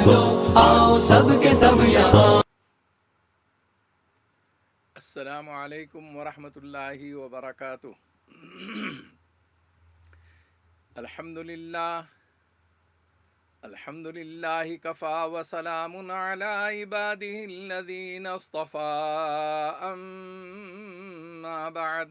لو آؤ سب کے سب یہاں۔ السلام علیکم ورحمۃ اللہ وبرکاتہ۔ الحمد للہ کفا وسلام علی عبادہ الذین اصطفى، اما بعد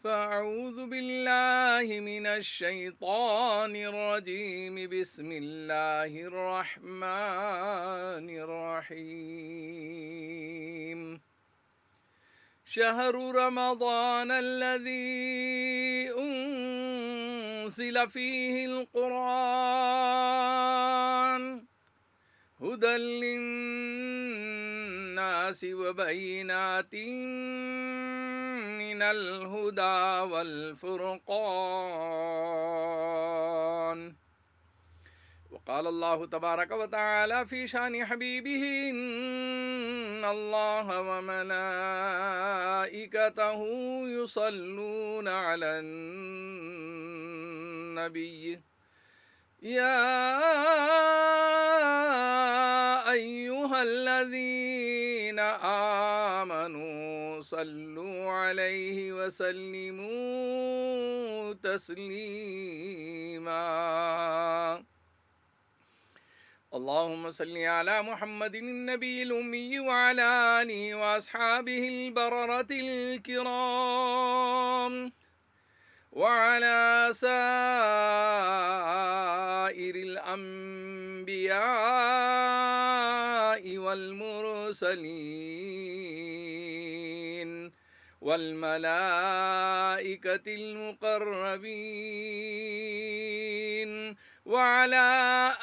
فاعوذ باللہ من الشیطان الرجیم، بسم اللہ الرحمن الرحیم۔ شہر رمضان الذی انزل فیہ القرآن ھدی للناس وبینات من الہدی والفرقان۔ وقال اللہ تبارک وتعالی فی شان حبیبہ، ان اللہ وملائکتہ یصلون علی النبی، یا ایہا الذین آمنوا صلوا علیہ وسلموا تسلیما۔ اللهم صل على محمد النبي الأمي وعلى آله وأصحابه البررة الكرام، وعلى سائر الأنبياء والمرسلين والملائكة المقربين، وعلى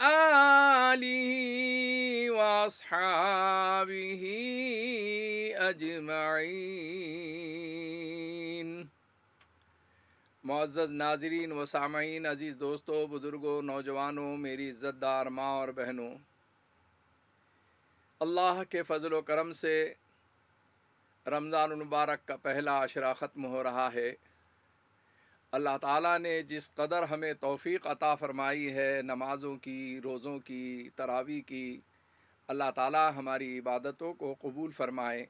آلہ واصحابہ اجمعین۔ معزز ناظرین و سامعین، عزیز دوستو، بزرگوں، نوجوانوں، میری عزت دار ماں اور بہنوں، اللہ کے فضل و کرم سے رمضان المبارک کا پہلا عشرہ ختم ہو رہا ہے۔ اللہ تعالیٰ نے جس قدر ہمیں توفیق عطا فرمائی ہے نمازوں کی، روزوں کی، تراویح کی، اللہ تعالیٰ ہماری عبادتوں کو قبول فرمائے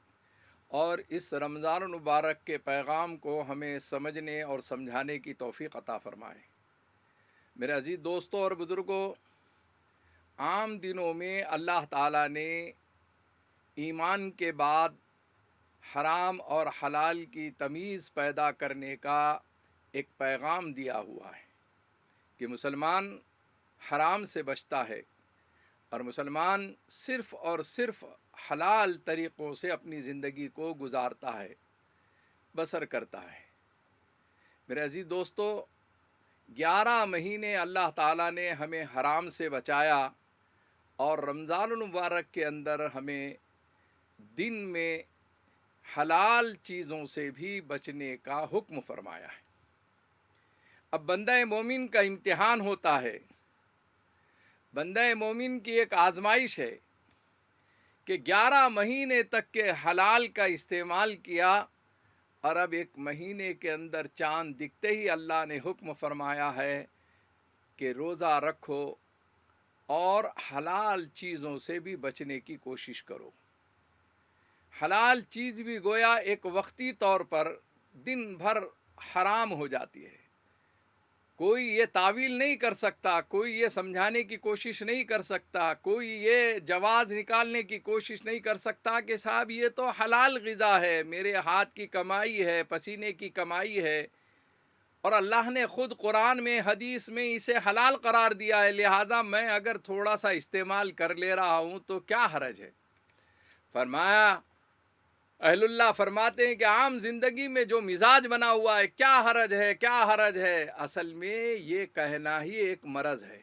اور اس رمضان المبارک کے پیغام کو ہمیں سمجھنے اور سمجھانے کی توفیق عطا فرمائے۔ میرے عزیز دوستوں اور بزرگوں، عام دنوں میں اللہ تعالیٰ نے ایمان کے بعد حرام اور حلال کی تمیز پیدا کرنے کا ایک پیغام دیا ہوا ہے کہ مسلمان حرام سے بچتا ہے اور مسلمان صرف اور صرف حلال طریقوں سے اپنی زندگی کو گزارتا ہے، بسر کرتا ہے۔ میرے عزیز دوستو، 11 مہینے اللہ تعالیٰ نے ہمیں حرام سے بچایا اور رمضان المبارک کے اندر ہمیں دن میں حلال چیزوں سے بھی بچنے کا حکم فرمایا ہے۔ اب بندہ مومن کا امتحان ہوتا ہے، بندہ مومن کی ایک آزمائش ہے کہ 11 مہینے تک کے حلال کا استعمال کیا اور اب ایک مہینے کے اندر چاند دکھتے ہی اللہ نے حکم فرمایا ہے کہ روزہ رکھو اور حلال چیزوں سے بھی بچنے کی کوشش کرو۔ حلال چیز بھی گویا ایک وقتی طور پر دن بھر حرام ہو جاتی ہے، کوئی یہ تعویل نہیں کر سکتا، کوئی یہ سمجھانے کی کوشش نہیں کر سکتا، کوئی یہ جواز نکالنے کی کوشش نہیں کر سکتا کہ صاحب یہ تو حلال غذا ہے، میرے ہاتھ کی کمائی ہے، پسینے کی کمائی ہے، اور اللہ نے خود قرآن میں، حدیث میں اسے حلال قرار دیا ہے، لہذا میں اگر تھوڑا سا استعمال کر لے رہا ہوں تو کیا حرج ہے؟ فرمایا، اہل اللہ فرماتے ہیں کہ عام زندگی میں جو مزاج بنا ہوا ہے، کیا حرج ہے، کیا حرج ہے، اصل میں یہ کہنا ہی ایک مرض ہے،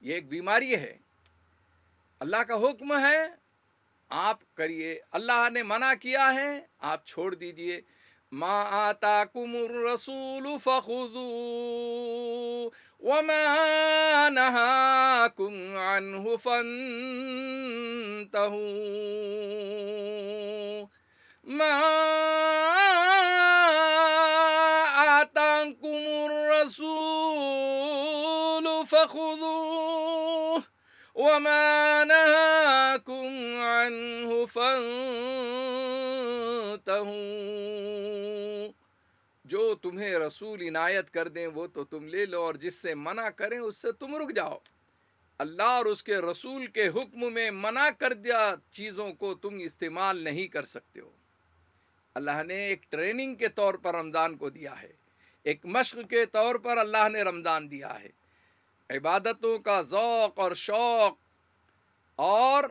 یہ ایک بیماری ہے۔ اللہ کا حکم ہے آپ کریے، اللہ نے منع کیا ہے آپ چھوڑ دیجئے۔ ما آتاکم الرسول فخذوه وما نهاکم عنه فانتهوا، ما آتاکم الرسول فخذوه وما نهاكم عنه فانتهوا، جو تمہیں رسول عنایت کر دیں وہ تو تم لے لو، اور جس سے منع کریں اس سے تم رک جاؤ۔ اللہ اور اس کے رسول کے حکم میں منع کر دیا چیزوں کو تم استعمال نہیں کر سکتے ہو۔ اللہ نے ایک ٹریننگ کے طور پر رمضان کو دیا ہے، ایک مشق کے طور پر اللہ نے رمضان دیا ہے۔ عبادتوں کا ذوق اور شوق اور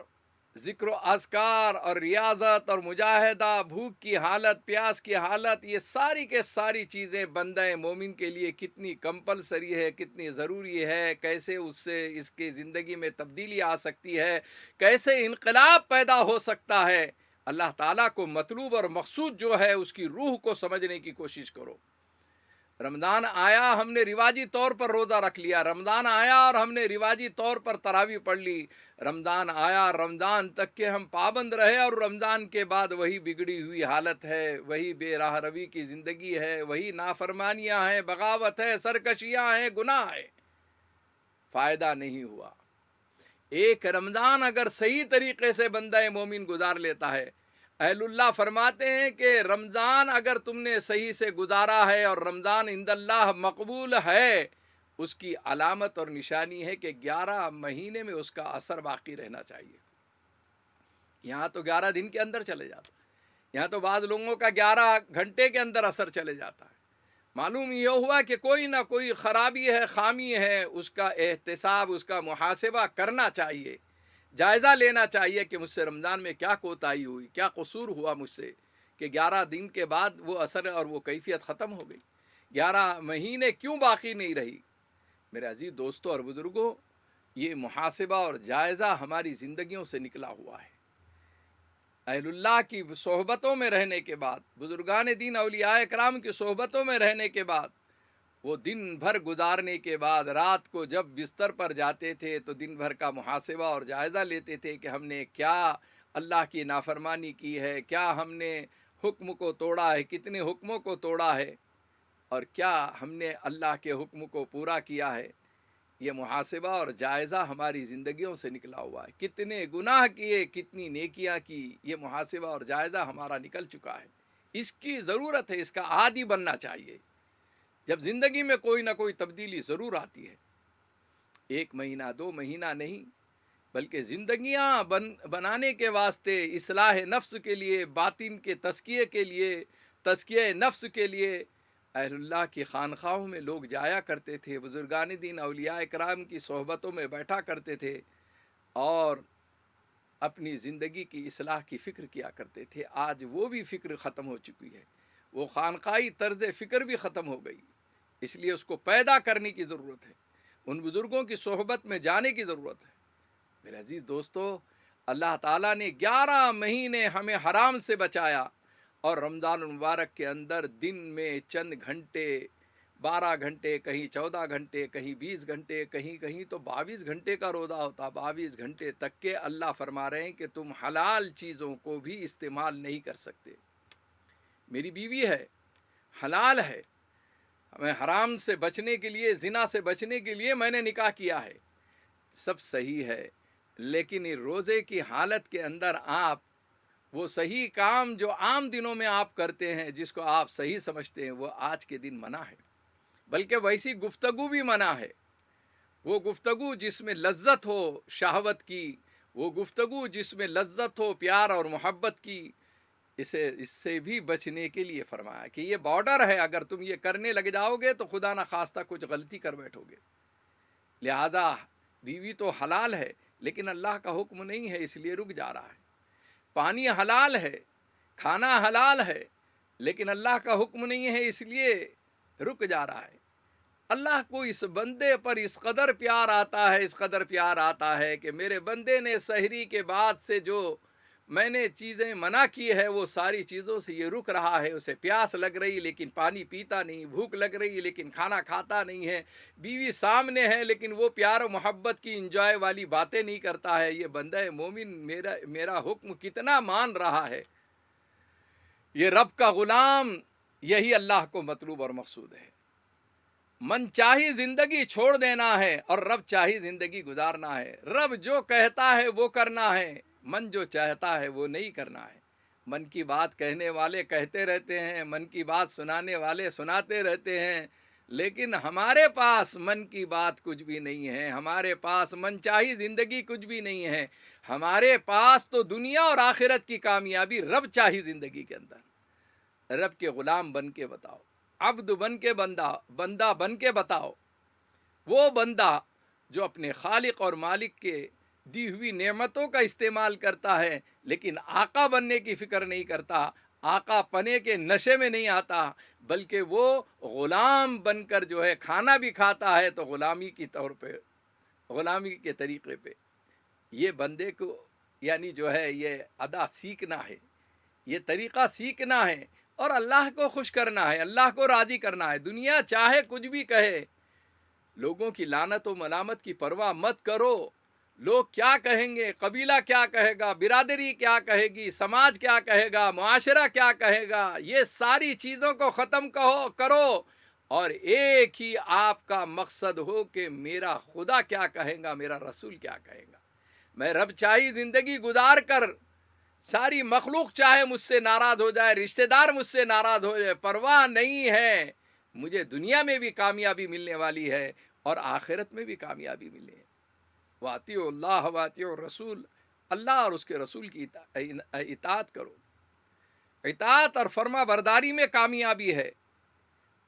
ذکر و اذکار اور ریاضت اور مجاہدہ، بھوک کی حالت، پیاس کی حالت، یہ ساری کے ساری چیزیں بندہ مومن کے لیے کتنی کمپلسری ہے، کتنی ضروری ہے، کیسے اس سے اس کی زندگی میں تبدیلی آ سکتی ہے، کیسے انقلاب پیدا ہو سکتا ہے۔ اللہ تعالیٰ کو مطلوب اور مقصود جو ہے اس کی روح کو سمجھنے کی کوشش کرو۔ رمضان آیا، ہم نے رواجی طور پر روزہ رکھ لیا، رمضان آیا اور ہم نے رواجی طور پر تراویح پڑھ لی، رمضان آیا، رمضان تک کے ہم پابند رہے، اور رمضان کے بعد وہی بگڑی ہوئی حالت ہے، وہی بے راہ روی کی زندگی ہے، وہی نافرمانیاں ہیں، بغاوت ہے، سرکشیاں ہیں، گناہ ہے۔ فائدہ نہیں ہوا۔ ایک رمضان اگر صحیح طریقے سے بندہ مومن گزار لیتا ہے، اہل اللہ فرماتے ہیں کہ رمضان اگر تم نے صحیح سے گزارا ہے اور رمضان عند اللہ مقبول ہے، اس کی علامت اور نشانی ہے کہ 11 مہینے میں اس کا اثر باقی رہنا چاہیے۔ یہاں تو 11 دن کے اندر چلے جاتا، یہاں تو بعض لوگوں کا 11 گھنٹے کے اندر اثر چلے جاتا ہے۔ معلوم یہ ہوا کہ کوئی نہ کوئی خرابی ہے، خامی ہے، اس کا احتساب، اس کا محاسبہ کرنا چاہیے، جائزہ لینا چاہیے کہ مجھ سے رمضان میں کیا کوتاہی ہوئی، کیا قصور ہوا مجھ سے، کہ 11 دن کے بعد وہ اثر اور وہ کیفیت ختم ہو گئی، 11 مہینے کیوں باقی نہیں رہی۔ میرے عزیز دوستوں اور بزرگوں، یہ محاسبہ اور جائزہ ہماری زندگیوں سے نکلا ہوا ہے۔ اہل اللہ کی صحبتوں میں رہنے کے بعد، بزرگان دین اولیاء اکرام کی صحبتوں میں رہنے کے بعد، وہ دن بھر گزارنے کے بعد رات کو جب بستر پر جاتے تھے تو دن بھر کا محاسبہ اور جائزہ لیتے تھے کہ ہم نے کیا اللہ کی نافرمانی کی ہے، کیا ہم نے حکم کو توڑا ہے، کتنے حکموں کو توڑا ہے، اور کیا ہم نے اللہ کے حکم کو پورا کیا ہے۔ یہ محاسبہ اور جائزہ ہماری زندگیوں سے نکلا ہوا ہے۔ کتنے گناہ کیے، کتنی نیکیاں کی، یہ محاسبہ اور جائزہ ہمارا نکل چکا ہے۔ اس کی ضرورت ہے، اس کا عادی بننا چاہیے۔ جب زندگی میں کوئی نہ کوئی تبدیلی ضرور آتی ہے، 1 مہینہ 2 مہینہ نہیں، بلکہ زندگیاں بنانے کے واسطے، اصلاح نفس کے لیے، باطن کے تزکیے کے لیے، تزکیہ نفس کے لیے اہل اللہ کی خانقاہوں میں لوگ جایا کرتے تھے، بزرگان دین اولیاء اکرام کی صحبتوں میں بیٹھا کرتے تھے اور اپنی زندگی کی اصلاح کی فکر کیا کرتے تھے۔ آج وہ بھی فکر ختم ہو چکی ہے، وہ خانقاہی طرز فکر بھی ختم ہو گئی، اس لیے اس کو پیدا کرنے کی ضرورت ہے، ان بزرگوں کی صحبت میں جانے کی ضرورت ہے۔ میرے عزیز دوستو، اللہ تعالیٰ نے 11 مہینے ہمیں حرام سے بچایا، اور رمضان المبارک کے اندر دن میں چند گھنٹے، 12 گھنٹے، کہیں 14 گھنٹے، کہیں 20 گھنٹے، کہیں تو 22 گھنٹے کا روزہ ہوتا، 22 گھنٹے تک کے اللہ فرما رہے ہیں کہ تم حلال چیزوں کو بھی استعمال نہیں کر سکتے۔ میری بیوی ہے، حلال ہے، ہمیں حرام سے بچنے کے لیے، زنا سے بچنے کے لیے میں نے نکاح کیا ہے، سب صحیح ہے، لیکن روزے کی حالت کے اندر آپ وہ صحیح کام جو عام دنوں میں آپ کرتے ہیں، جس کو آپ صحیح سمجھتے ہیں، وہ آج کے دن منع ہے، بلکہ ویسی گفتگو بھی منع ہے۔ وہ گفتگو جس میں لذت ہو شہوت کی، وہ گفتگو جس میں لذت ہو پیار اور محبت کی، اس سے بھی بچنے کے لیے فرمایا کہ یہ بارڈر ہے، اگر تم یہ کرنے لگ جاؤ گے تو خدا نہ خواستہ کچھ غلطی کر بیٹھو گے۔ لہذا بیوی تو حلال ہے، لیکن اللہ کا حکم نہیں ہے، اس لیے رک جا رہا ہے۔ پانی حلال ہے، کھانا حلال ہے، لیکن اللہ کا حکم نہیں ہے، اس لیے رک جا رہا ہے۔ اللہ کو اس بندے پر اس قدر پیار آتا ہے، اس قدر پیار آتا ہے کہ میرے بندے نے سحری کے بعد سے جو میں نے چیزیں منع کی ہے، وہ ساری چیزوں سے یہ رک رہا ہے۔ اسے پیاس لگ رہی لیکن پانی پیتا نہیں، بھوک لگ رہی لیکن کھانا کھاتا نہیں ہے، بیوی سامنے ہے لیکن وہ پیار و محبت کی انجوائے والی باتیں نہیں کرتا ہے۔ یہ بندہ مومن میرا حکم کتنا مان رہا ہے۔ یہ رب کا غلام، یہی اللہ کو مطلوب اور مقصود ہے۔ من چاہی زندگی چھوڑ دینا ہے اور رب چاہی زندگی گزارنا ہے. رب جو کہتا ہے وہ کرنا ہے, من جو چاہتا ہے وہ نہیں کرنا ہے. من کی بات کہنے والے کہتے رہتے ہیں, من کی بات سنانے والے سناتے رہتے ہیں, لیکن ہمارے پاس من کی بات کچھ بھی نہیں ہے. ہمارے پاس من چاہی زندگی کچھ بھی نہیں ہے. ہمارے پاس تو دنیا اور آخرت کی کامیابی رب چاہی زندگی کے اندر. رب کے غلام بن کے بتاؤ, عبد بن کے بندہ بن کے بتاؤ. وہ بندہ جو اپنے خالق اور مالک کے دی ہوئی نعمتوں کا استعمال کرتا ہے لیکن آقا بننے کی فکر نہیں کرتا, آقا پنے کے نشے میں نہیں آتا, بلکہ وہ غلام بن کر جو ہے کھانا بھی کھاتا ہے تو غلامی کی طور پہ, غلامی کے طریقے پہ. یہ بندے کو یعنی جو ہے یہ ادا سیکھنا ہے, یہ طریقہ سیکھنا ہے اور اللہ کو خوش کرنا ہے, اللہ کو راضی کرنا ہے. دنیا چاہے کچھ بھی کہے, لوگوں کی لعنت و ملامت کی پرواہ مت کرو. لوگ کیا کہیں گے, قبیلہ کیا کہے گا, برادری کیا کہے گی, سماج کیا کہے گا, معاشرہ کیا کہے گا, یہ ساری چیزوں کو ختم کرو اور ایک ہی آپ کا مقصد ہو کہ میرا خدا کیا کہے گا, میرا رسول کیا کہے گا. میں رب چاہی زندگی گزار کر ساری مخلوق چاہے مجھ سے ناراض ہو جائے, رشتہ دار مجھ سے ناراض ہو جائے, پرواہ نہیں ہے. مجھے دنیا میں بھی کامیابی ملنے والی ہے اور آخرت میں بھی کامیابی ملے. واطیعوا اللہ واطیعوا الرسول, اللہ اور اس کے رسول کی اطاعت کرو. اطاعت اور فرما برداری میں کامیابی ہے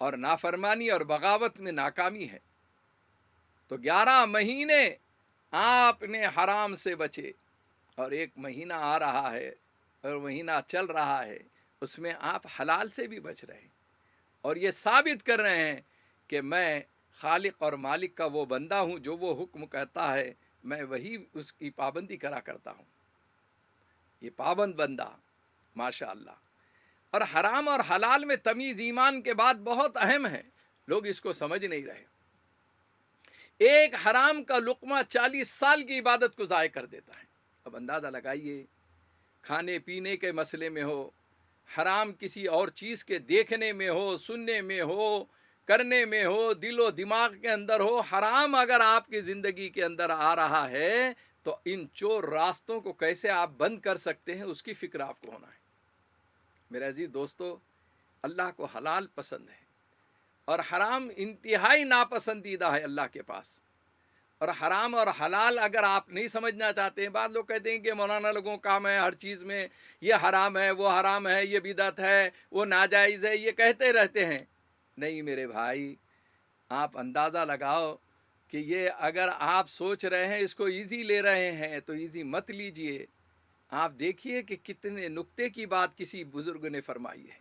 اور نافرمانی اور بغاوت میں ناکامی ہے. تو 11 مہینے آپ نے حرام سے بچے اور ایک مہینہ آ رہا ہے اور مہینہ چل رہا ہے, اس میں آپ حلال سے بھی بچ رہے ہیں اور یہ ثابت کر رہے ہیں کہ میں خالق اور مالک کا وہ بندہ ہوں, جو وہ حکم کہتا ہے میں وہی اس کی پابندی کرا کرتا ہوں. یہ پابند بندہ ماشاء اللہ. اور حرام اور حلال میں تمیز ایمان کے بعد بہت اہم ہے, لوگ اس کو سمجھ نہیں رہے. ایک حرام کا لقمہ 40 سال کی عبادت کو ضائع کر دیتا ہے. اب اندازہ لگائیے, کھانے پینے کے مسئلے میں ہو, حرام کسی اور چیز کے دیکھنے میں ہو, سننے میں ہو, کرنے میں ہو, دل و دماغ کے اندر ہو, حرام اگر آپ کی زندگی کے اندر آ رہا ہے تو ان چور راستوں کو کیسے آپ بند کر سکتے ہیں, اس کی فکر آپ کو ہونا ہے. میرے عزیز دوستو, اللہ کو حلال پسند ہے اور حرام انتہائی ناپسندیدہ ہے اللہ کے پاس. اور حرام اور حلال اگر آپ نہیں سمجھنا چاہتے ہیں, بعض لوگ کہتے ہیں کہ مولانا لوگوں کا کام ہے ہر چیز میں یہ حرام ہے, وہ حرام ہے, یہ بدعت ہے, وہ ناجائز ہے, یہ کہتے رہتے ہیں. نہیں میرے بھائی, آپ اندازہ لگاؤ کہ یہ اگر آپ سوچ رہے ہیں اس کو ایزی لے رہے ہیں تو ایزی مت لیجئے. آپ دیکھیے کہ کتنے نکتے کی بات کسی بزرگ نے فرمائی ہے.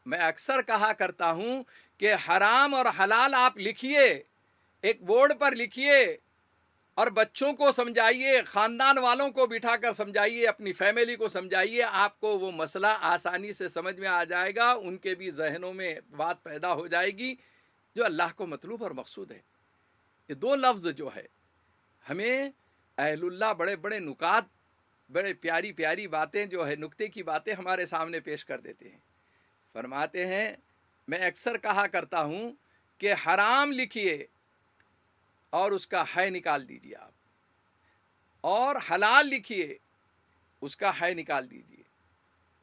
میں اکثر کہا کرتا ہوں کہ حرام اور حلال آپ لکھیے, ایک بورڈ پر لکھیے اور بچوں کو سمجھائیے, خاندان والوں کو بٹھا کر سمجھائیے, اپنی فیملی کو سمجھائیے, آپ کو وہ مسئلہ آسانی سے سمجھ میں آ جائے گا. ان کے بھی ذہنوں میں بات پیدا ہو جائے گی جو اللہ کو مطلوب اور مقصود ہے. یہ 2 لفظ جو ہے ہمیں اہل اللہ بڑے بڑے نکات, بڑے پیاری پیاری باتیں جو ہے نکتے کی باتیں ہمارے سامنے پیش کر دیتے ہیں. فرماتے ہیں, میں اکثر کہا کرتا ہوں کہ حرام لکھیے اور اس کا ہے نکال دیجیے آپ, اور حلال لکھیے اس کا ہے نکال دیجیے,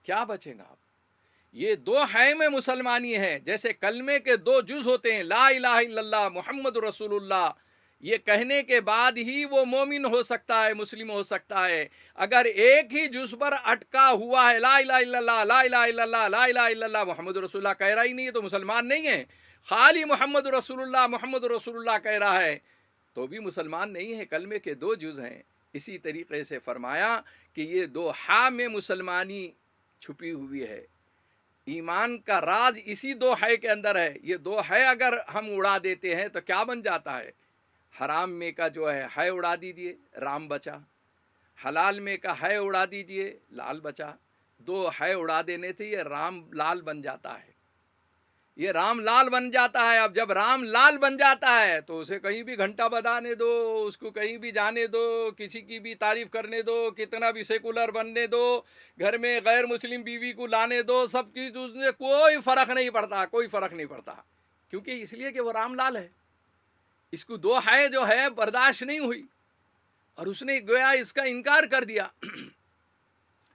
کیا بچے گا آپ؟ یہ 2 ہے میں مسلمانی ہے. جیسے کلمے کے 2 جز ہوتے ہیں, لا الہ الا اللہ محمد رسول اللہ, یہ کہنے کے بعد ہی وہ مومن ہو سکتا ہے, مسلم ہو سکتا ہے. اگر ایک ہی جز پر اٹکا ہوا ہے, لا الہ الا اللہ لا الہ الا اللہ لا الہ الا اللہ محمد رسول اللہ کہہ رہا ہی نہیں ہے, تو مسلمان نہیں ہے. خالی محمد رسول اللہ کہہ رہا ہے تو بھی مسلمان نہیں ہے. کلمے کے 2 جز ہیں. اسی طریقے سے فرمایا کہ یہ 2 ہا میں مسلمانی چھپی ہوئی ہے. ایمان کا راز اسی 2 ہے کے اندر ہے. یہ 2 ہے اگر ہم اڑا دیتے ہیں تو کیا بن جاتا ہے؟ حرام میں کا جو ہے اڑا دیجیے, رام بچا. حلال میں کا ہے اڑا دیجیے, لال بچا. 2 ہے اڑا دینے سے یہ رام لال بن جاتا ہے. یہ رام لال بن جاتا ہے. اب جب رام لال بن جاتا ہے تو اسے کہیں بھی گھنٹہ بجانے دو, اس کو کہیں بھی جانے دو, کسی کی بھی تعریف کرنے دو, کتنا بھی سیکولر بننے دو, گھر میں غیر مسلم بیوی کو لانے دو, سب چیز اس میں کوئی فرق نہیں پڑتا, کوئی فرق نہیں پڑتا. کیونکہ اس لیے کہ وہ رام لال ہے، اس کو دو ہے جو ہے برداشت نہیں ہوئی اور اس نے گویا اس کا انکار کر دیا.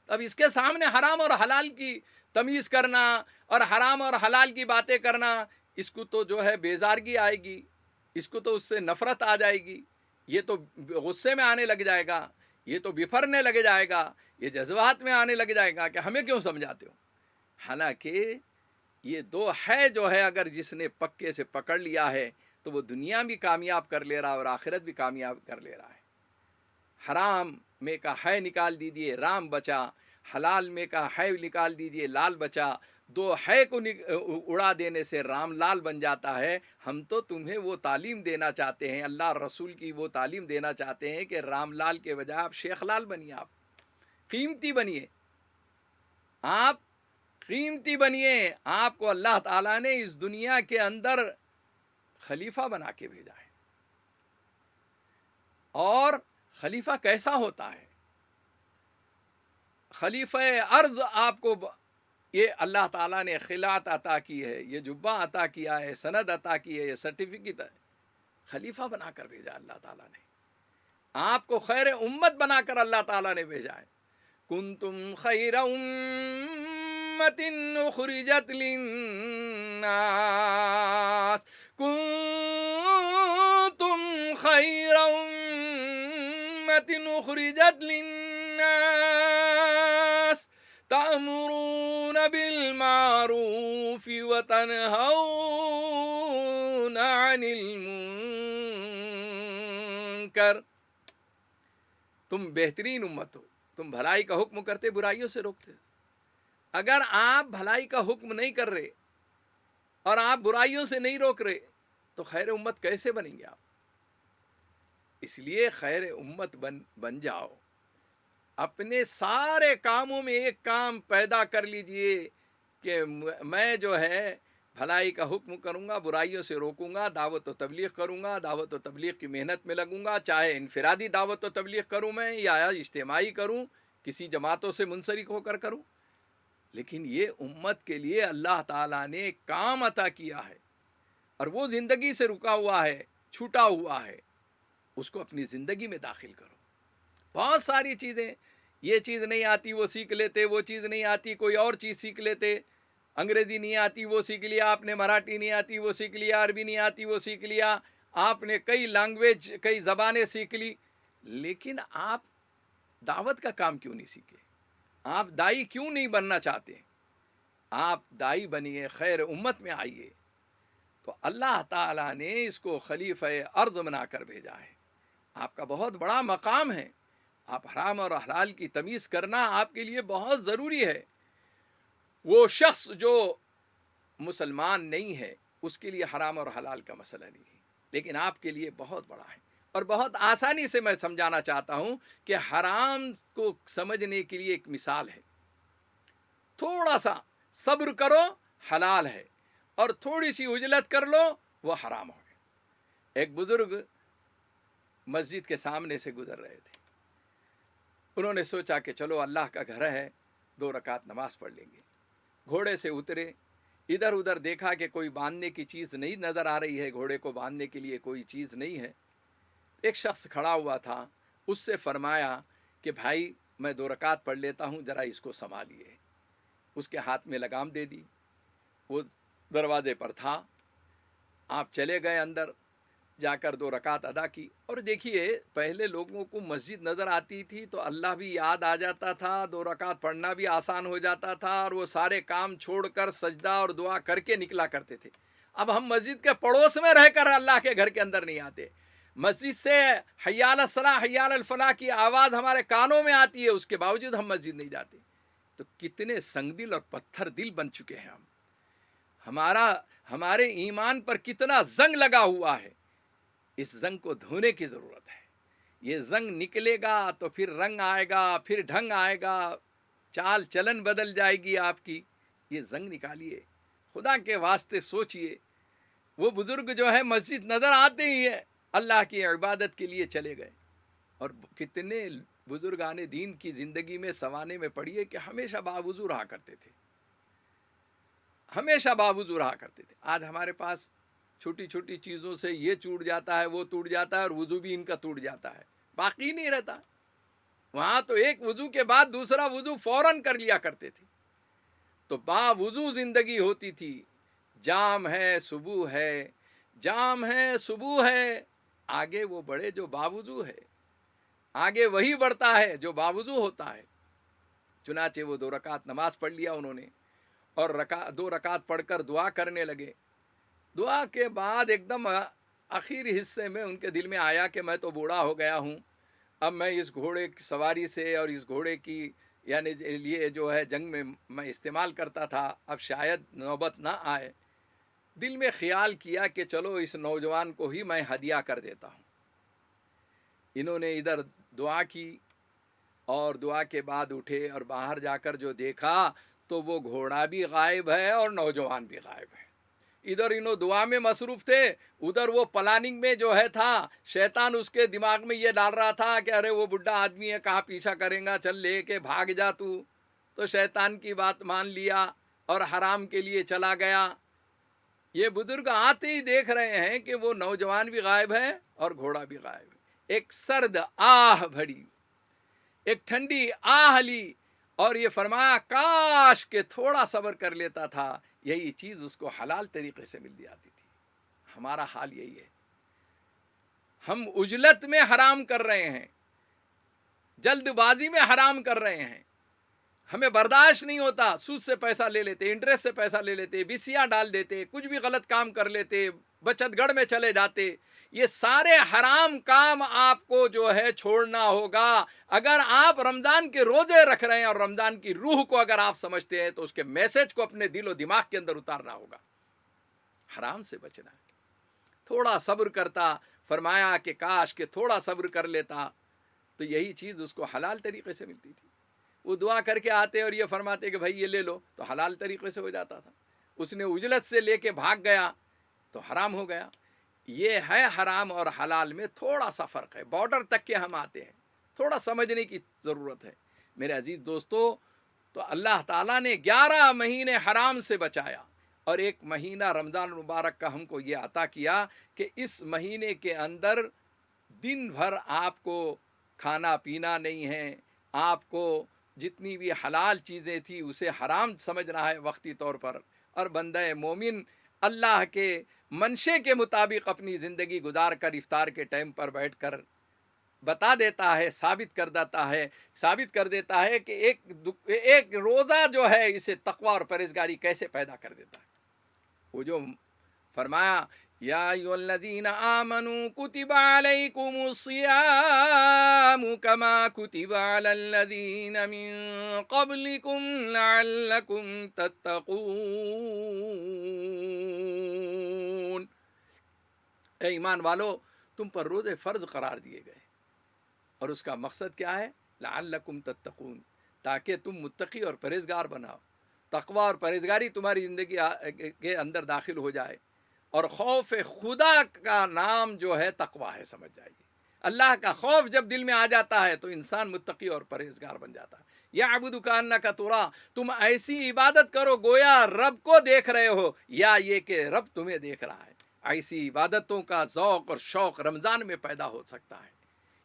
اب اس کے سامنے حرام اور حلال کی تمیز کرنا اور حرام اور حلال کی باتیں کرنا، اس کو تو جو ہے بیزارگی آئے گی، اس کو تو اس سے نفرت آ جائے گی، یہ تو غصے میں آنے لگ جائے گا، یہ تو بفرنے لگ جائے گا، یہ جذبات میں آنے لگ جائے گا کہ ہمیں کیوں سمجھاتے ہو. حالانکہ یہ دو ہے جو ہے اگر جس نے پکے سے پکڑ لیا ہے تو وہ دنیا بھی کامیاب کر لے رہا ہے اور آخرت بھی کامیاب کر لے رہا ہے. حرام میں کا ہے نکال دیجئے رام بچا، حلال میں کا ہے نکال دیجئے لال بچا. دو ہے کو اڑا دینے سے رام لال بن جاتا ہے. ہم تو تمہیں وہ تعلیم دینا چاہتے ہیں، اللہ رسول کی وہ تعلیم دینا چاہتے ہیں کہ رام لال کے بجائے آپ شیخ لال بنیے، آپ قیمتی بنیے، آپ قیمتی بنیے. آپ کو اللہ تعالیٰ نے اس دنیا کے اندر خلیفہ بنا کے بھیجا ہے. اور خلیفہ کیسا ہوتا ہے؟ خلیفہ ارض آپ کو یہ اللہ تعالیٰ نے خلعت عطا کی ہے، یہ جبہ عطا کیا ہے، سند عطا کی ہے، یہ سرٹیفکیٹ ہے. خلیفہ بنا کر بھیجا اللہ تعالیٰ نے. آپ کو خیر امت بنا کر اللہ تعالیٰ نے بھیجا ہے. کنتم خیر امت اخرجت للناس، کنتم خیر امت اخرجت للناس تأمرون بالمعروف وتنہون عن المنکر. تم بہترین امت ہو، تم بھلائی کا حکم کرتے، برائیوں سے روکتے. اگر آپ بھلائی کا حکم نہیں کر رہے اور آپ برائیوں سے نہیں روک رہے تو خیر امت کیسے بنیں گے آپ؟ اس لیے خیر امت بن جاؤ. اپنے سارے کاموں میں ایک کام پیدا کر لیجئے کہ میں جو ہے بھلائی کا حکم کروں گا، برائیوں سے روکوں گا، دعوت و تبلیغ کروں گا، دعوت و تبلیغ کی محنت میں لگوں گا، چاہے انفرادی دعوت و تبلیغ کروں میں یا اجتماعی کروں، کسی جماعتوں سے منسلک ہو کر کروں. لیکن یہ امت کے لیے اللہ تعالیٰ نے کام عطا کیا ہے اور وہ زندگی سے رکا ہوا ہے، چھوٹا ہوا ہے، اس کو اپنی زندگی میں داخل کرو. بہت ساری چیزیں، یہ چیز نہیں آتی وہ سیکھ لیتے، وہ چیز نہیں آتی کوئی اور چیز سیکھ لیتے. انگریزی نہیں آتی وہ سیکھ لیا آپ نے، مراٹھی نہیں آتی وہ سیکھ لیا، عربی نہیں آتی وہ سیکھ لیا آپ نے، کئی لینگویج کئی زبانیں سیکھ لی. لیکن آپ دعوت کا کام کیوں نہیں سیکھے؟ آپ دائی کیوں نہیں بننا چاہتے؟ آپ دائی بنیے، خیر امت میں آئیے. تو اللہ تعالیٰ نے اس کو خلیفہ ارض بنا کر بھیجا ہے. آپ کا بہت بڑا مقام ہے. آپ حرام اور حلال کی تمیز کرنا آپ کے لیے بہت ضروری ہے. وہ شخص جو مسلمان نہیں ہے اس کے لیے حرام اور حلال کا مسئلہ نہیں ہے، لیکن آپ کے لیے بہت بڑا ہے. اور بہت آسانی سے میں سمجھانا چاہتا ہوں کہ حرام کو سمجھنے کے لیے ایک مثال ہے. تھوڑا سا صبر کرو حلال ہے، اور تھوڑی سی عجلت کر لو وہ حرام ہو گئے. ایک بزرگ مسجد کے سامنے سے گزر رہے تھے. انہوں نے سوچا کہ چلو اللہ کا گھر ہے، 2 رکعت نماز پڑھ لیں گے. گھوڑے سے اترے، ادھر ادھر دیکھا کہ کوئی باندھنے کی چیز نہیں نظر آ رہی ہے، گھوڑے کو باندھنے کے لیے کوئی چیز نہیں ہے. ایک شخص کھڑا ہوا تھا، اس سے فرمایا کہ بھائی میں 2 رکعت پڑھ لیتا ہوں، ذرا اس کو سنبھالیے. اس کے ہاتھ میں لگام دے دی، وہ دروازے پر تھا. آپ چلے گئے اندر، جا کر 2 رکعت ادا کی. اور دیکھیے پہلے لوگوں کو مسجد نظر آتی تھی تو اللہ بھی یاد آ جاتا تھا، 2 رکعت پڑھنا بھی آسان ہو جاتا تھا، اور وہ سارے کام چھوڑ کر سجدہ اور دعا کر کے نکلا کرتے تھے. اب ہم مسجد کے پڑوس میں رہ کر اللہ کے گھر کے اندر نہیں آتے. مسجد سے حی علی الصلاۃ حی علی الفلاح کی آواز ہمارے کانوں میں آتی ہے، اس کے باوجود ہم مسجد نہیں جاتے. تو کتنے سنگ دل اور پتھر دل بن چکے ہیں ہم. ہمارے ایمان پر کتنا زنگ لگا ہوا ہے. اس زنگ کو دھونے کی ضرورت ہے. یہ زنگ نکلے گا تو پھر رنگ آئے گا، پھر ڈھنگ آئے گا، چال چلن بدل جائے گی آپ کی. یہ زنگ نکالیے، خدا کے واسطے سوچئے. وہ بزرگ جو ہے مسجد نظر آتے ہی ہے اللہ کی عبادت کے لیے چلے گئے. اور کتنے بزرگان دین کی زندگی میں سوانے میں پڑھیے کہ ہمیشہ باوضو رہا کرتے تھے، ہمیشہ باوضو رہا کرتے تھے. آج ہمارے پاس چھوٹی چھوٹی چیزوں سے یہ ٹوٹ جاتا ہے وہ ٹوٹ جاتا ہے اور وضو بھی ان کا ٹوٹ جاتا ہے، باقی نہیں رہتا۔ وہاں تو ایک وضو کے بعد دوسرا وضو فوراً کر لیا کرتے تھے، تو با وضو زندگی ہوتی تھی۔ جام ہے صبح ہے، جام ہے صبح ہے، آگے وہ بڑھے جو باوضو ہے، آگے وہی بڑھتا ہے جو باوضو ہوتا ہے۔ چنانچہ وہ 2 رکعت نماز پڑھ لیا انہوں نے، اور 2 رکعت پڑھ کر دعا کرنے لگے۔ دعا کے بعد ایک دم آخری حصے میں ان کے دل میں آیا کہ میں تو بوڑھا ہو گیا ہوں، اب میں اس گھوڑے کی سواری سے اور اس گھوڑے کی یعنی لیے جو ہے جنگ میں استعمال کرتا تھا، اب شاید نوبت نہ آئے۔ دل میں خیال کیا کہ چلو اس نوجوان کو ہی میں ہدیہ کر دیتا ہوں۔ انہوں نے ادھر دعا کی اور دعا کے بعد اٹھے اور باہر جا کر جو دیکھا تو وہ گھوڑا بھی غائب ہے اور نوجوان بھی غائب ہے۔ ادھر انہوں دعا میں مصروف تھے، ادھر وہ پلاننگ میں جو ہے تھا، شیطان اس کے دماغ میں یہ ڈال رہا تھا کہ ارے وہ بڈھا آدمی ہے، کہاں پیچھا کریں گا، چل لے کے بھاگ جا تو شیطان کی بات مان لیا اور حرام کے لیے چلا گیا۔ یہ بزرگ آتے ہی دیکھ رہے ہیں کہ وہ نوجوان بھی غائب ہے اور گھوڑا بھی غائب ہے۔ ایک سرد آہ بھری، ایک ٹھنڈی آہ لی اور یہ فرمایا کاش کہ تھوڑا صبر کر لیتا تھا، یہی چیز اس کو حلال طریقے سے مل جاتی تھی۔ ہمارا حال یہی ہے، ہم عجلت میں حرام کر رہے ہیں، جلد بازی میں حرام کر رہے ہیں، ہمیں برداشت نہیں ہوتا، سود سے پیسہ لے لیتے، انٹرسٹ سے پیسہ لے لیتے، بسیاں ڈال دیتے، کچھ بھی غلط کام کر لیتے، بچت گڑھ میں چلے جاتے۔ یہ سارے حرام کام آپ کو جو ہے چھوڑنا ہوگا۔ اگر آپ رمضان کے روزے رکھ رہے ہیں اور رمضان کی روح کو اگر آپ سمجھتے ہیں تو اس کے میسج کو اپنے دل و دماغ کے اندر اتارنا ہوگا، حرام سے بچنا ہے۔ تھوڑا صبر کرتا، فرمایا کہ کاش کہ تھوڑا صبر کر لیتا تو یہی چیز اس کو حلال طریقے سے ملتی تھی۔ وہ دعا کر کے آتے اور یہ فرماتے کہ بھائی یہ لے لو تو حلال طریقے سے ہو جاتا تھا۔ اس نے عجلت سے لے کے بھاگ گیا تو حرام ہو گیا۔ یہ ہے حرام اور حلال میں تھوڑا سا فرق ہے، بارڈر تک کے ہم آتے ہیں، تھوڑا سمجھنے کی ضرورت ہے۔ میرے عزیز دوستو، تو اللہ تعالیٰ نے 11 مہینے حرام سے بچایا اور ایک مہینہ رمضان المبارک کا ہم کو یہ عطا کیا کہ اس مہینے کے اندر دن بھر آپ کو کھانا پینا نہیں ہے، آپ کو جتنی بھی حلال چیزیں تھی اسے حرام سمجھنا ہے وقتی طور پر، اور بندہ مومن اللہ کے منشے کے مطابق اپنی زندگی گزار کر افطار کے ٹائم پر بیٹھ کر بتا دیتا ہے، ثابت کر دیتا ہے کہ ایک روزہ جو ہے اسے تقوی اور پرہیزگاری کیسے پیدا کر دیتا ہے۔ وہ جو فرمایا یا ایھا الذین آمنوا کتب علیکم الصیام کما کتب علی الذین من قبلکم لعلکم تتقون۔ اے ایمان والو، تم پر روزے فرض قرار دیے گئے اور اس کا مقصد کیا ہے؟ لعلکم تتقون، تاکہ تم متقی اور پرہیزگار بناؤ، تقوی اور پرہیزگاری تمہاری زندگی کے اندر داخل ہو جائے۔ اور خوف خدا کا نام جو ہے تقوی ہے، سمجھ جائیے۔ اللہ کا خوف جب دل میں آ جاتا ہے تو انسان متقی اور پرہیزگار بن جاتا ہے۔ یعبد کانک ترا، تم ایسی عبادت کرو گویا رب کو دیکھ رہے ہو، یا یہ کہ رب تمہیں دیکھ رہا ہے۔ ایسی عبادتوں کا ذوق اور شوق رمضان میں پیدا ہو سکتا ہے۔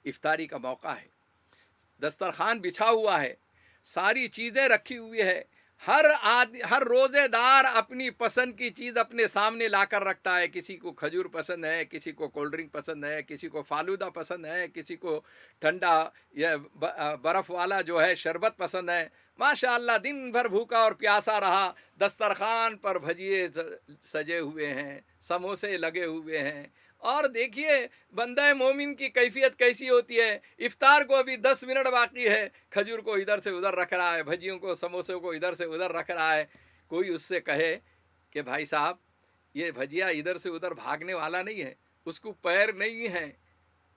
افطاری کا موقع ہے، دسترخوان بچھا ہوا ہے، ساری چیزیں رکھی ہوئی ہے، ہر روزے دار اپنی پسند کی چیز اپنے سامنے لا کر رکھتا ہے۔ کسی کو کھجور پسند ہے، کسی کو کولڈ ڈرنک پسند ہے، کسی کو فالودہ پسند ہے، کسی کو ٹھنڈا یا برف والا جو ہے شربت پسند ہے۔ ماشاءاللہ دن بھر بھوکا اور پیاسا رہا، دسترخوان پر بھجیے سجے ہوئے ہیں، سموسے لگے ہوئے ہیں۔ اور دیکھیے بندہ مومن کی کیفیت کیسی ہوتی ہے، افطار کو ابھی 10 منٹ باقی ہے، کھجور کو ادھر سے ادھر رکھ رہا ہے، بھجیوں کو سموسوں کو ادھر سے ادھر رکھ رہا ہے۔ کوئی اس سے کہے کہ بھائی صاحب یہ بھجیا ادھر سے ادھر بھاگنے والا نہیں ہے، اس کو پیر نہیں ہے،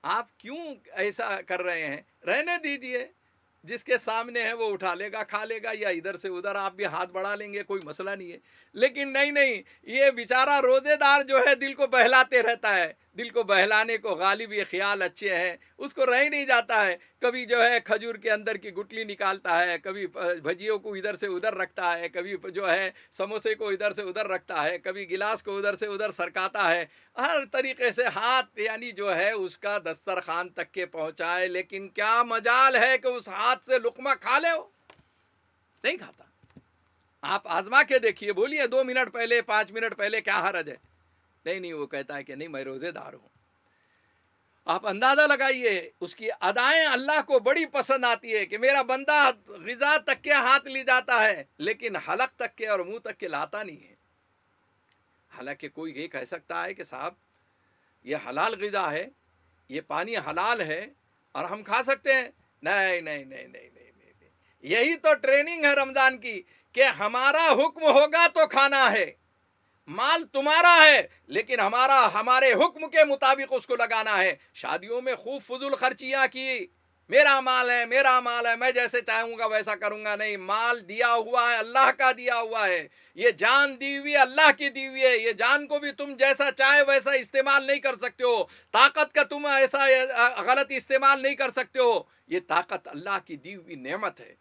آپ کیوں ایسا کر رہے ہیں؟ رہنے دیجئے، جس کے سامنے ہے وہ اٹھا لے گا، کھا لے گا، یا ادھر سے ادھر آپ بھی ہاتھ بڑھا لیں گے، کوئی مسئلہ نہیں ہے۔ لیکن نہیں، یہ بیچارہ روزے دار جو ہے دل کو بہلاتے رہتا ہے، دل کو بہلانے کو غالب یہ خیال اچھے ہیں، اس کو رہ نہیں جاتا ہے، کبھی جو ہے کھجور کے اندر کی گٹلی نکالتا ہے، کبھی بھجیوں کو ادھر سے ادھر رکھتا ہے، کبھی جو ہے سموسے کو ادھر سے ادھر رکھتا ہے، کبھی گلاس کو ادھر سے ادھر سرکاتا ہے، ہر طریقے سے ہاتھ یعنی جو ہے اس کا دسترخوان تک کے پہنچائے، لیکن کیا مجال ہے کہ اس ہاتھ سے لقمہ کھا لے؟ ہو نہیں کھاتا۔ آپ آزما کے دیکھیے، بولیے 2 منٹ پہلے 5 منٹ پہلے کیا حرج ہے؟ نہیں، وہ کہتا ہے کہ نہیں، میں روزے دار ہوں۔ آپ اندازہ لگائیے، اس کی ادائیں اللہ کو بڑی پسند آتی ہے کہ میرا بندہ غذا تک کے ہاتھ لی جاتا ہے لیکن حلق تک کے اور منہ تک کے لاتا نہیں ہے۔ حالانکہ کوئی یہ کہہ سکتا ہے کہ صاحب یہ حلال غذا ہے، یہ پانی حلال ہے اور ہم کھا سکتے ہیں۔ نہیں، یہی تو ٹریننگ ہے رمضان کی کہ ہمارا حکم ہوگا تو کھانا ہے، مال تمہارا ہے لیکن ہمارے حکم کے مطابق اس کو لگانا ہے۔ شادیوں میں خوب فضول خرچیاں کی، میرا مال ہے، میں جیسے چاہوں گا ویسا کروں گا۔ نہیں، مال دیا ہوا ہے، اللہ کا دیا ہوا ہے، یہ جان دی ہوئی ہے، اللہ کی دی ہوئی ہے، یہ جان کو بھی تم جیسا چاہے ویسا استعمال نہیں کر سکتے ہو، طاقت کا تم ایسا غلط استعمال نہیں کر سکتے ہو، یہ طاقت اللہ کی دی ہوئی نعمت ہے۔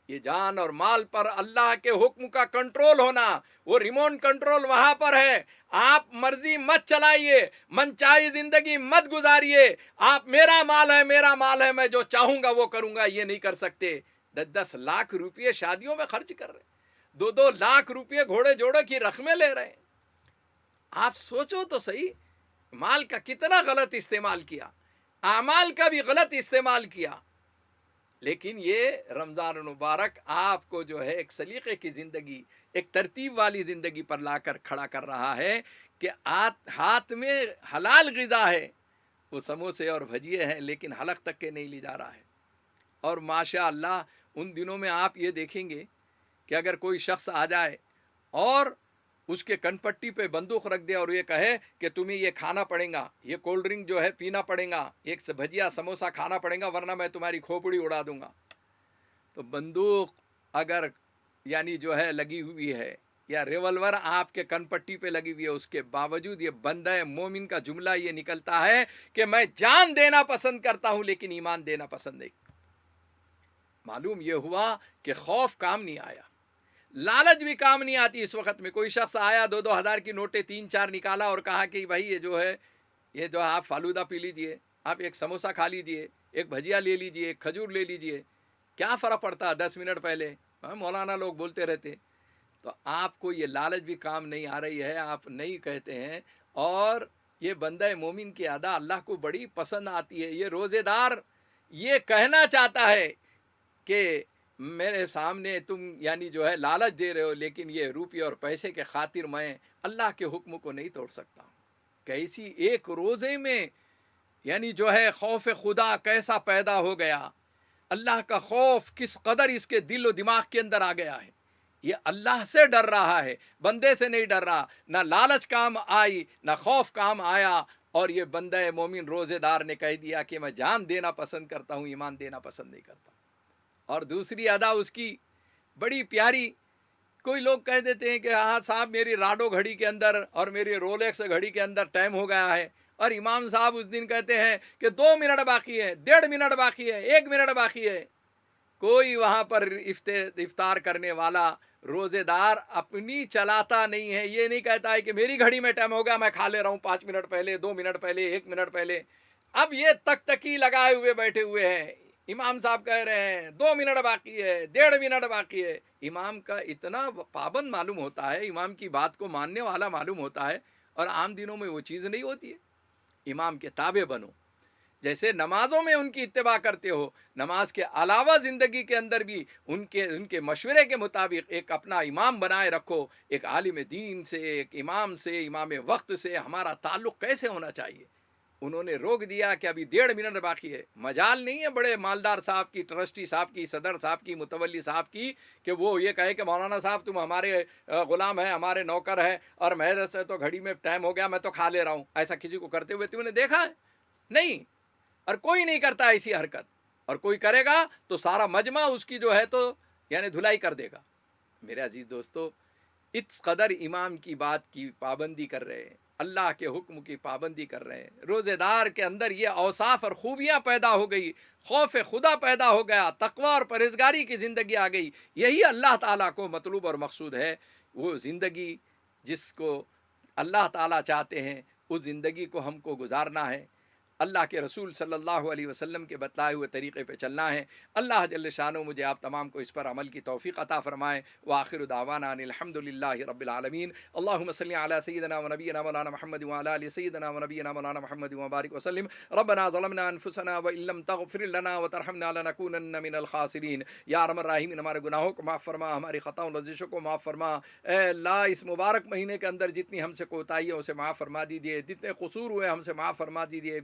یہ جان اور مال پر اللہ کے حکم کا کنٹرول ہونا، وہ ریموٹ کنٹرول وہاں پر ہے۔ آپ مرضی مت چلائیے، من چاہی زندگی مت گزاریے، آپ میرا مال ہے، میں جو چاہوں گا وہ کروں گا، یہ نہیں کر سکتے۔ 10 لاکھ روپے شادیوں میں خرچ کر رہے ہیں، 2 لاکھ روپے گھوڑے جوڑے کی رقمیں لے رہے ہیں۔ آپ سوچو تو صحیح، مال کا کتنا غلط استعمال کیا، اعمال کا بھی غلط استعمال کیا۔ لیکن یہ رمضان المبارک آپ کو جو ہے ایک سلیقے کی زندگی، ایک ترتیب والی زندگی پر لا کر کھڑا کر رہا ہے کہ ہاتھ میں حلال غذا ہے، وہ سموسے اور بھجیے ہیں لیکن حلق تک کے نہیں لی جا رہا ہے۔ اور ماشاء اللہ ان دنوں میں آپ یہ دیکھیں گے کہ اگر کوئی شخص آ جائے اور اس کے کن پٹی پہ بندوق رکھ دے اور یہ کہے کہ تمہیں یہ کھانا پڑے گا، یہ کولڈ ڈرنک جو ہے پینا پڑے گا، ایک بھجیا سموسا کھانا پڑے گا ورنہ میں تمہاری کھوپڑی اڑا دوں گا، تو بندوق اگر یعنی جو ہے لگی ہوئی ہے یا ریولور آپ کے کن پٹی پہ لگی ہوئی ہے، اس کے باوجود یہ بندہ مومن کا جملہ یہ نکلتا ہے کہ میں جان دینا پسند کرتا ہوں لیکن ایمان دینا پسند نہیں۔ معلوم یہ ہوا کہ خوف کام نہیں آیا، لالچ بھی کام نہیں آتی۔ اس وقت میں کوئی شخص آیا 2 ہزار کی نوٹیں 3-4 نکالا اور کہا کہ بھائی یہ جو آپ فالودہ پی لیجئے، آپ ایک سموسا کھا لیجئے، ایک بھجیا لے لیجئے، ایک کھجور لے لیجئے، کیا فرق پڑتا 10 منٹ پہلے مولانا لوگ بولتے رہتے۔ تو آپ کو یہ لالچ بھی کام نہیں آ رہی ہے، آپ نہیں کہتے ہیں۔ اور یہ بندہ مومن کی ادا اللہ کو بڑی پسند آتی ہے۔ یہ روزے دار یہ کہنا چاہتا ہے کہ میرے سامنے تم یعنی جو ہے لالچ دے رہے ہو لیکن یہ روپے اور پیسے کے خاطر میں اللہ کے حکم کو نہیں توڑ سکتا۔ کیسی ایک روزے میں یعنی جو ہے خوف خدا کیسا پیدا ہو گیا، اللہ کا خوف کس قدر اس کے دل و دماغ کے اندر آ گیا ہے۔ یہ اللہ سے ڈر رہا ہے، بندے سے نہیں ڈر رہا۔ نہ لالچ کام آئی، نہ خوف کام آیا، اور یہ بندہ مومن روزے دار نے کہہ دیا کہ میں جان دینا پسند کرتا ہوں، ایمان دینا پسند نہیں کرتا۔ اور دوسری ادا اس کی بڑی پیاری، کوئی لوگ کہہ دیتے ہیں کہ ہاں صاحب میری راڈو گھڑی کے اندر اور میری رولیکس گھڑی کے اندر ٹائم ہو گیا ہے، اور امام صاحب اس دن کہتے ہیں کہ 2 منٹ باقی ہے، 1.5 منٹ باقی ہے، 1 منٹ باقی ہے۔ کوئی وہاں پر افطار کرنے والا روزے دار اپنی چلاتا نہیں ہے، یہ نہیں کہتا ہے کہ میری گھڑی میں ٹائم ہو گیا میں کھا لے رہا ہوں 5 منٹ پہلے، 2 منٹ پہلے، 1 منٹ پہلے۔ اب یہ تکی لگائے ہوئے بیٹھے ہوئے ہیں، امام صاحب کہہ رہے ہیں 2 منٹ باقی ہے، 1.5 منٹ باقی ہے۔ امام کا اتنا پابند معلوم ہوتا ہے، امام کی بات کو ماننے والا معلوم ہوتا ہے، اور عام دنوں میں وہ چیز نہیں ہوتی ہے۔ امام کے تابع بنو، جیسے نمازوں میں ان کی اتباع کرتے ہو، نماز کے علاوہ زندگی کے اندر بھی ان کے مشورے کے مطابق ایک اپنا امام بنائے رکھو۔ ایک عالم دین سے، ایک امام سے، امام وقت سے ہمارا تعلق کیسے ہونا چاہیے۔ انہوں نے روک دیا کہ ابھی 1.5 منٹ باقی ہے۔ مجال نہیں ہے بڑے مالدار صاحب کی، ٹرسٹی صاحب کی، صدر صاحب کی، متولی صاحب کی کہ وہ یہ کہے کہ مولانا صاحب تم ہمارے غلام ہیں، ہمارے نوکر ہیں، اور میرے سے تو گھڑی میں ٹائم ہو گیا میں تو کھا لے رہا ہوں۔ ایسا کسی کو کرتے ہوئے تم نے دیکھا ہے؟ نہیں، اور کوئی نہیں کرتا ایسی حرکت، اور کوئی کرے گا تو سارا مجمع اس کی جو ہے تو یعنی دھلائی کر دے گا۔ میرے عزیز دوستو، اس قدر امام کی بات کی پابندی کر رہے ہیں، اللہ کے حکم کی پابندی کر رہے ہیں، روزے دار کے اندر یہ اوصاف اور خوبیاں پیدا ہو گئی، خوف خدا پیدا ہو گیا، تقوی اور پرہیزگاری کی زندگی آ گئی. یہی اللہ تعالیٰ کو مطلوب اور مقصود ہے. وہ زندگی جس کو اللہ تعالیٰ چاہتے ہیں اس زندگی کو ہم کو گزارنا ہے، اللہ کے رسول صلی اللہ علیہ وسلم کے بتلائے ہوئے طریقے پہ چلنا ہے. اللہ جل شانہ مجھے آپ تمام کو اس پر عمل کی توفیق عطا فرمائے. وآخر دعوانا ان الحمد للہ رب العالمین. اللہم صلی علی سیدنا و نبینا مولانا محمد وعلی آل سیدنا و نبینا مولانا محمد وبارک وسلم. ربنا ظلمنا انفسنا وان لم تغفر لنا وترحمنا لنکونن من الخاسرین. یا ارحم الراحمین ہمارے گناہوں کو معاف فرما، ہماری خطاؤں لرزشوں کو معاف فرما. اے اللہ اس مبارک مہینے کے اندر جتنی ہم سے کوتاہی ہے اسے معاف فرما دیجیے، جتنے قصور ہوئے ہم سے معاف فرما دیجیے،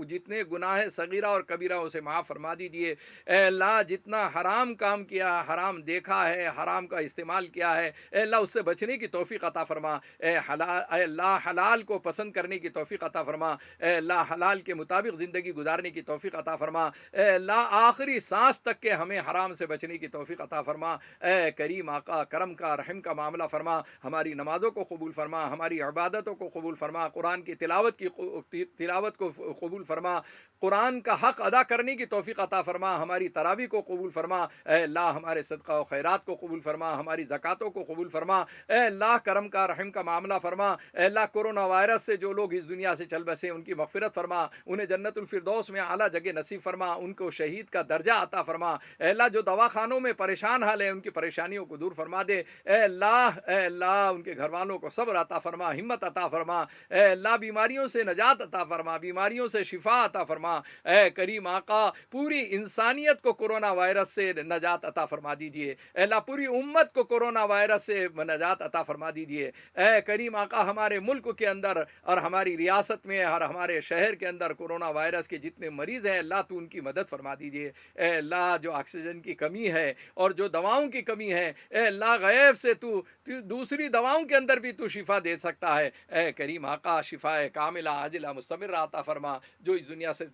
جتنے گناہ صغیرہ اور کبیرہ اسے معاف فرما دیجیے. اے اللہ جتنا حرام کام کیا، حرام دیکھا ہے، حرام کا استعمال کیا ہے، اے اللہ اس سے بچنے کی توفیق عطا فرما. اے اللہ حلال کو پسند کرنے کی توفیق عطا فرما. اے اللہ حلال کے مطابق زندگی گزارنے کی توفیق عطا فرما. اے اللہ آخری سانس تک کے ہمیں حرام سے بچنے کی توفیق عطا فرما. اے کریم آقا کرم کا رحم کا معاملہ فرما، ہماری نمازوں کو قبول فرما، ہماری عبادتوں کو قبول فرما، قرآن کی تلاوت کو قبول فرما، قرآن کا حق ادا کرنے کی توفیق عطا فرما، ہماری تراویح کو قبول فرما. اے اللہ ہمارے صدقہ و خیرات کو قبول فرما، ہماری زکاتوں کو قبول فرما. اے اللہ کرم کا رحم کا معاملہ فرما. اے اللہ کورونا وائرس سے جو لوگ اس دنیا سے چل بسے ان کی مغفرت فرما، انہیں جنت الفردوس میں اعلیٰ جگہ نصیب فرما، ان کو شہید کا درجہ عطا فرما. اے اللہ جو دواخانوں میں پریشان حال ہیں ان کی پریشانیوں کو دور فرما دے. اے اللہ ان کے گھر والوں کو صبر عطا فرما، ہمت عطا فرما. اے اللہ بیماریوں سے نجات عطا فرما، بیماریوں سے شفا عطا فرما. اے کریم آقا پوری انسانیت کو کورونا وائرس سے نجات عطا فرما دیجئے. اے اللہ پوری امت کو کورونا وائرس سے نجات عطا فرما دیجئے. اے کریم آقا ہمارے ملک کے اندر اور ہماری ریاست میں اور ہمارے شہر کے اندر کورونا وائرس کے جتنے مریض ہیں اللہ تو ان کی مدد فرما دیجئے. اے اللہ جو آکسیجن کی کمی ہے اور جو دواؤں کی کمی ہے، اے اللہ غیب سے تو دوسری دواؤں کے اندر بھی تو شفا دے سکتا ہے. اے کریم آقا شفا کاملہ عاجلہ مستمرہ عطا فرما. جو اس دنیا سے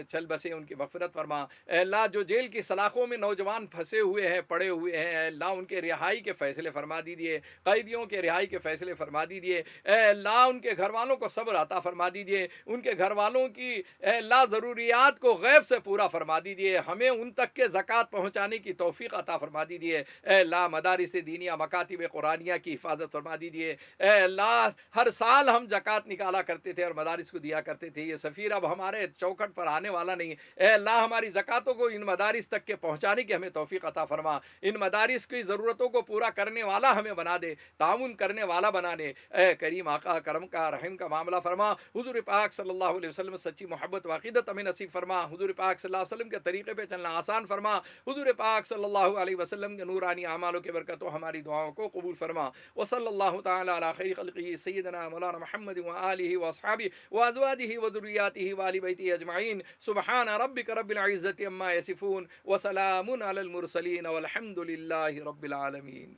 چل بسے ان کی مغفرت فرما. اے اللہ جو جیل کی سلاخوں میں نوجوان پھنسے ہوئے ہیں، پڑے ہوئے ہیں، اے اللہ ان کے رہائی کے فیصلے فرما دیجیے، قیدیوں کے رہائی کے فیصلے فرما دیجیے. اے اللہ ان کے گھر والوں کو صبر عطا فرما دیجیے، ان کے گھر والوں کی اے اللہ ضروریات کو غیب سے پورا فرما دیجیے. ہمیں ان تک کے زکوٰۃ پہنچانے کی توفیق عطا فرما دیجیے. اے اللہ مدارس دینیہ مکاتب قرآنیہ کی حفاظت فرما دیجیے. اے اللہ ہر سال ہم زکوٰۃ نکالا کرتے تھے اور مدارس کو دیا کرتے تھے، یہ سفیر اب ہمارے چوکھٹ پر آنے والا نہیں. اے اللہ ہماری زکاتوں کو ان مدارس تک کے پہنچانے کی ہمیں توفیق عطا فرما. ان مدارس کی ضرورتوں کو پورا کرنے والا ہمیں بنا دے، تعاون کرنے والا بنا دے. اے کریم آقا کرم کا رحم کا معاملہ فرما. حضور پاک صلی اللہ علیہ وسلم سچی محبت و عقیدت ہمیں نصیب فرما. حضور پاک صلی اللہ علیہ وسلم کے طریقے پہ چلنا آسان فرما. حضور پاک صلی اللہ علیہ وسلم کے نورانی اعمالوں کی برکتوں ہماری دعاؤں کو قبول فرما. وصلی اللہ تعالی علی خیر خلقہ سیدنا مولانا محمد وآلہ واصحابہ وازواجہ وذریاتہ وآل بیتہ اجمعین. سبحان ربک رب العزة عما یصفون وسلام علی المرسلین والحمد للہ رب العالمین.